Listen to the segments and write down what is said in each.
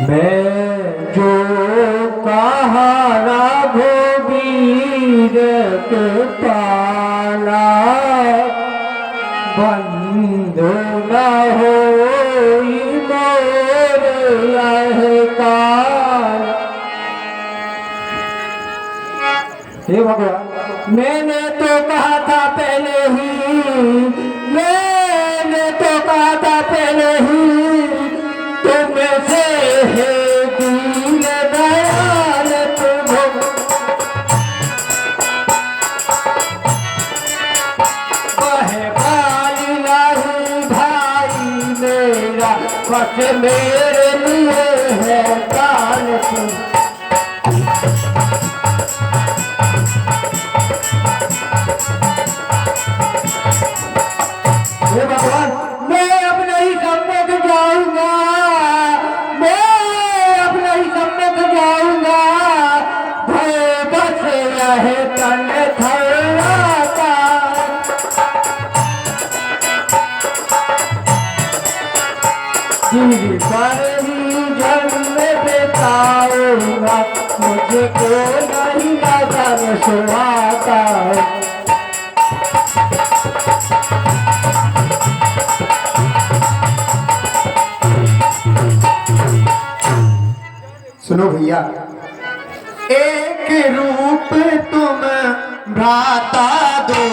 मैं जो कहा रघुबीर के पाला बंधु न हो हे भगवान, मैंने तो कहा था पहले ही, मैंने तो कहा था पहले ही, तुम से है दीन दयाल प्रभु। वह बाली नहीं भाई मेरा, बस मेरे लिए है काल तुम। भगवान, मैं अब नहीं सम्मुख जाऊंगा, मैं अब नहीं सम्मुख जाऊंगा, भय बस रहे तन थर्राता। जीवन ही जन्म बिताऊंगा, मुझको नहीं नजर सुहाता। सुनो भैया, एक रूप तुम भ्राता दो,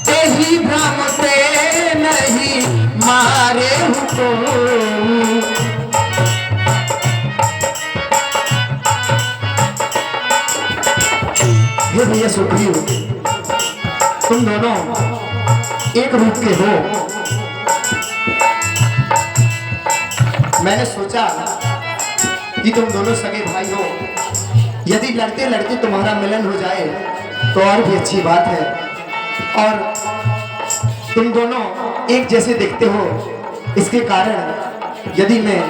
यही भ्रम से नहीं मारे हो। ये भैया सुग्रीव, तुम दोनों एक रूप के हो। मैंने सोचा कि तुम दोनों सगे भाई हो, यदि लड़ते लड़ते तुम्हारा मिलन हो जाए तो और भी अच्छी बात है। और तुम दोनों एक जैसे दिखते हो, इसके कारण यदि मैं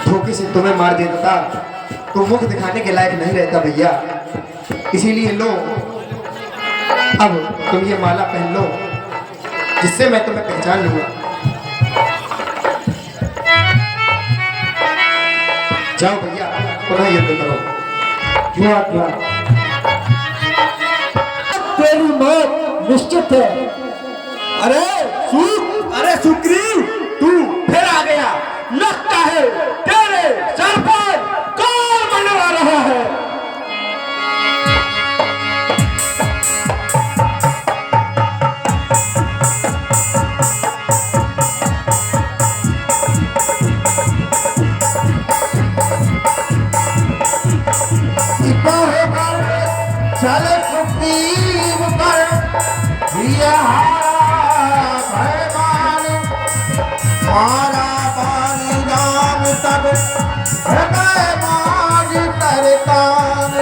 धोखे से तुम्हें मार देता तो मुख दिखाने के लायक नहीं रहता भैया। इसीलिए लो, अब तुम ये माला पहन लो, जिससे मैं तुम्हें पहचान लूंगा। जाओ भैया, पुनः युद्ध करो। तेरी मौत निश्चित है। अरे सुग्रीव, तू फिर आ गया। लगता है तेरे सर पर कौन मनवा रहा है। चल सुग्रीव पर मारा पानी राम तब हृदय माज तरतान।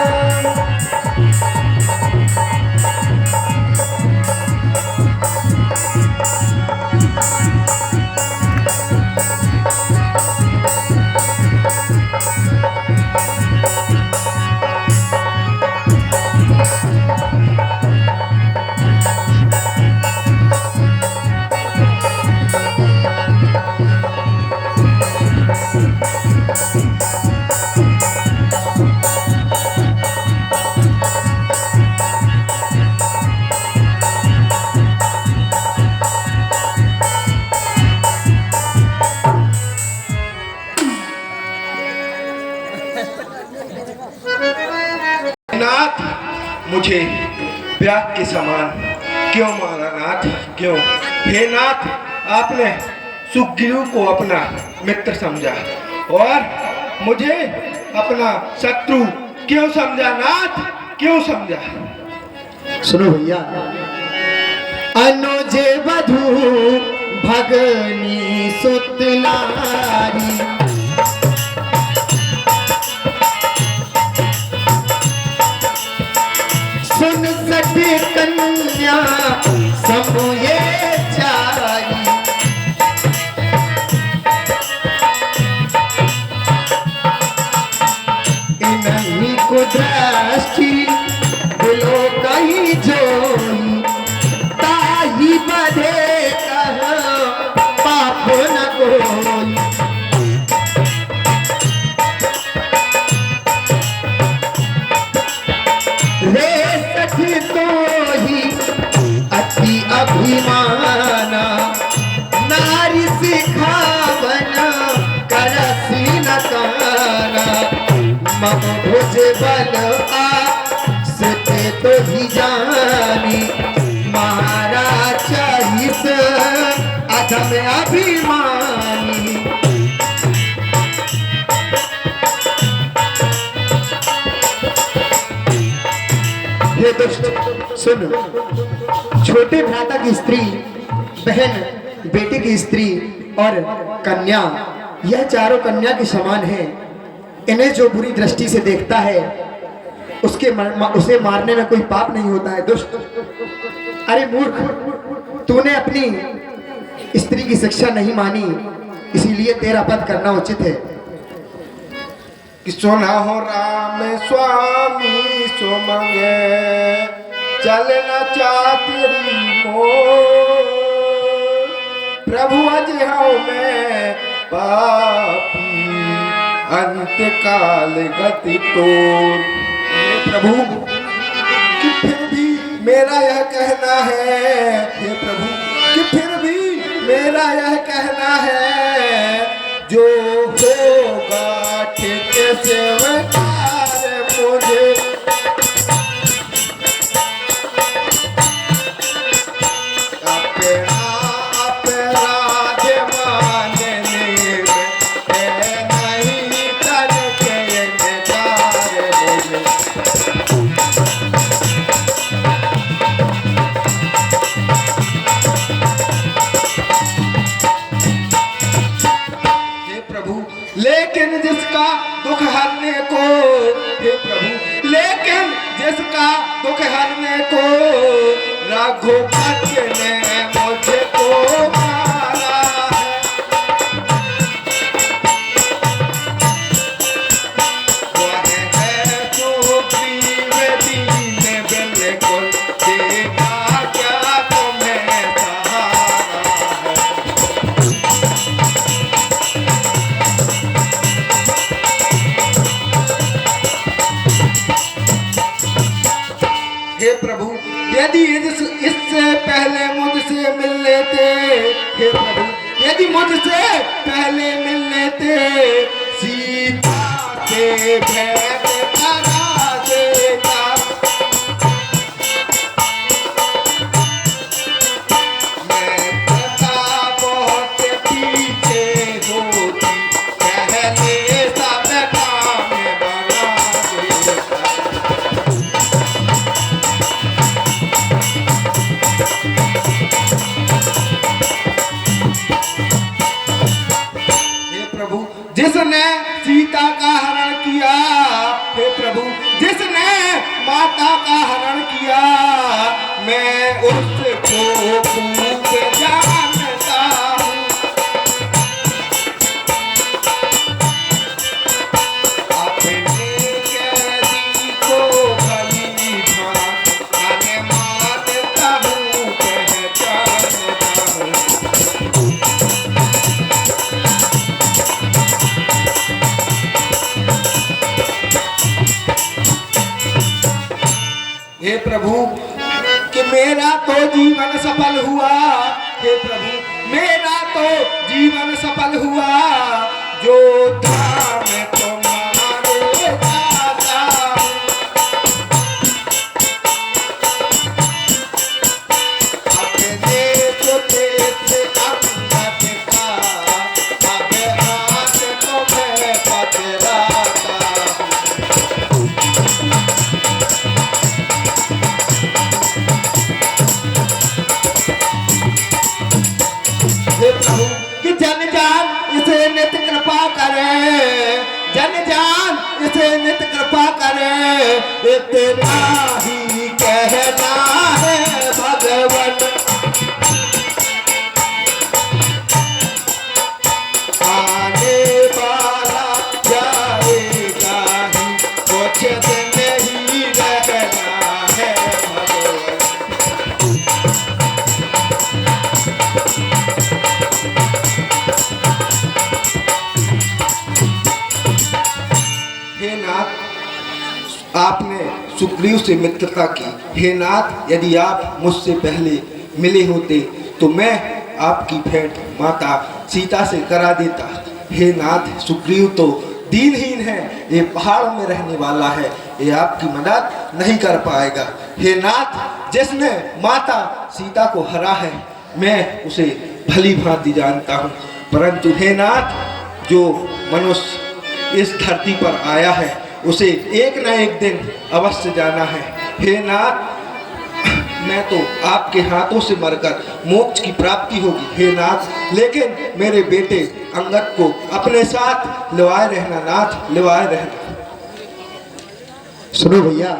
नाथ, मुझे व्याग के समान क्यों मारा नाथ, क्यों? हे नाथ, आपने सुग्रीव को अपना मित्र समझा और मुझे अपना शत्रु क्यों समझा नाथ, क्यों समझा? सुनो भैया, अनुज वधू भगनी सुतलारी, सुन सके कन्या समूहे चारी। इन्हीं को दृष्टि दिलो कहीं जोई, ताही मम भुज बल आस पे तो ही जानी, महाराज चाहिस अधम अभिमानी। हे दुष्ट सुन, छोटे भ्राता की स्त्री, बहन, बेटे की स्त्री और कन्या, यह चारों कन्या के समान है। इन्हें जो बुरी दृष्टि से देखता है उसे मारने में कोई पाप नहीं होता है। दुष्ट, अरे मूर्ख, तूने अपनी स्त्री की शिक्षा नहीं मानी, इसीलिए तेरा वध करना उचित है। कि सुना हो राम स्वामी सो मंगे, चलना चातरी मोर, प्रभु अज हूँ मैं पापी, अंत काल गति तोर। प्रभु, कि फिर भी मेरा यह कहना है, हे प्रभु, कि फिर भी मेरा यह कहना है, जो होगा ठीक से वकार मुझे, अपना अपराध मानने में है नहीं तन के इंतजार मुझे। लेकिन जिसका दुख हरने को, हे प्रभु, लेकिन जिसका दुख हरने को रघुपति ने मुझको मारा है, वह है सुग्रीव दीन बिल्कुल, देखा क्या तुम्हें सहारा है। हे प्रभु, यदि इससे पहले मुझसे मिल लेते, हे प्रभु, यदि मुझसे पहले मिल लेते, सीता से भेंट करा देता, मैं सदा बहुत पीछे होती, पहले सब काम बना देता। जिसने सीता का हरण किया, हे प्रभु, जिसने माता का हरण किया, मैं उसको खूब जानता हूँ। अपने कैदी को भली भांति मानता हूँ, पहचानता हूँ। हे प्रभु, कि मेरा तो जीवन सफल हुआ, हे प्रभु, मेरा तो जीवन सफल हुआ, जो था मैं तुम्हारे दाता हूँ। अपने सोते से अंगत का, अब हाथ तुम्हें पकड़ाता हूँ। हे प्रभु, कि जन जान इसे नित कृपा करे, जन जान इसे नित कृपा करे, इतना ही कहना है भगवन। आने वाला जाएगा ही, कुछ दिन ही रहना है भगवन। हे नाथ, आपने सुग्रीव से मित्रता की। हे नाथ, यदि आप मुझसे पहले मिले होते तो मैं आपकी भेंट माता सीता से करा देता। हे नाथ, सुग्रीव तो दीनहीन है, ये पहाड़ों में रहने वाला है, ये आपकी मदद नहीं कर पाएगा। हे नाथ, जिसने माता सीता को हरा है, मैं उसे भली भांति जानता हूँ, परंतु हे नाथ, जो मनुष्य इस धरती पर आया है उसे एक न एक दिन अवश्य जाना है। हे नाथ, मैं तो आपके हाथों से मरकर मोक्ष की प्राप्ति होगी हे नाथ, लेकिन मेरे बेटे अंगद को अपने साथ लिवाए रहना नाथ, लिवाए रहना। सुनो भैया,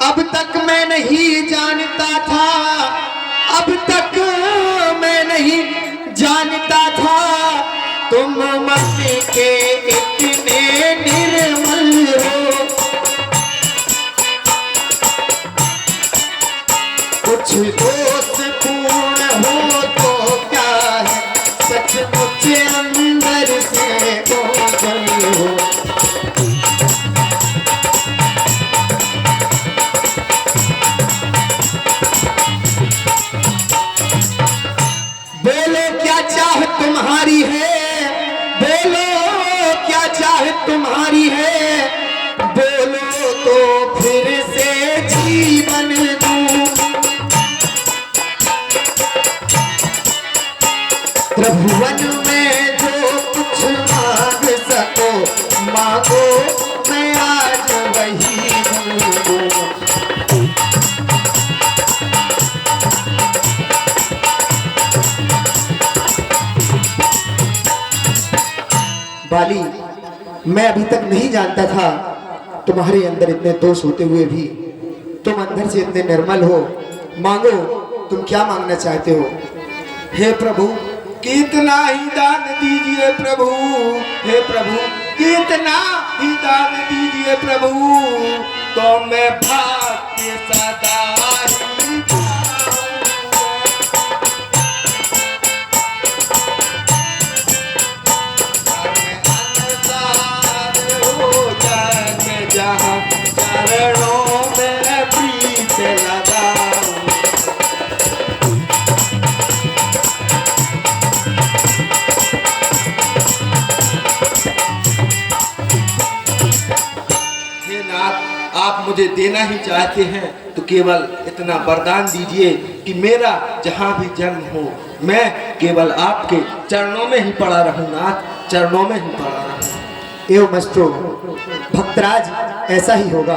अब तक मैं नहीं जानता था, अब तक मैं नहीं जानता था, तुम मन के इतने निर्मल हो। कुछ दोष पूर्ण हो तो क्या है, सचमुच अंदर से ओझल हो। बोलो क्या चाह तुम्हारी है, बोलो क्या चाह तुम्हारी है, बोलो तो फिर से जीवन दूं। त्रिभुवन में जो कुछ मांग सको मांगो, मैं आज वही दूं। बाली, मैं अभी तक नहीं जानता था तुम्हारे अंदर इतने दोष होते हुए भी तुम अंदर से इतने निर्मल हो। मांगो, तुम क्या मांगना चाहते हो? हे प्रभु, कितना ही दान दीजिए प्रभु, हे प्रभु, कितना ही दान दीजिए प्रभु, तो मैं भाग्य सदा ही जहाँ चरणों में प्रीत लगाऊं। हे नाथ, आप मुझे देना ही चाहते हैं तो केवल इतना वरदान दीजिए कि मेरा जहाँ भी जन्म हो, मैं केवल आपके चरणों में ही पड़ा रहूं नाथ, चरणों में ही पड़ा रहूं। एवं मस्तो भक्तराज, ऐसा ही होगा।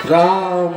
राम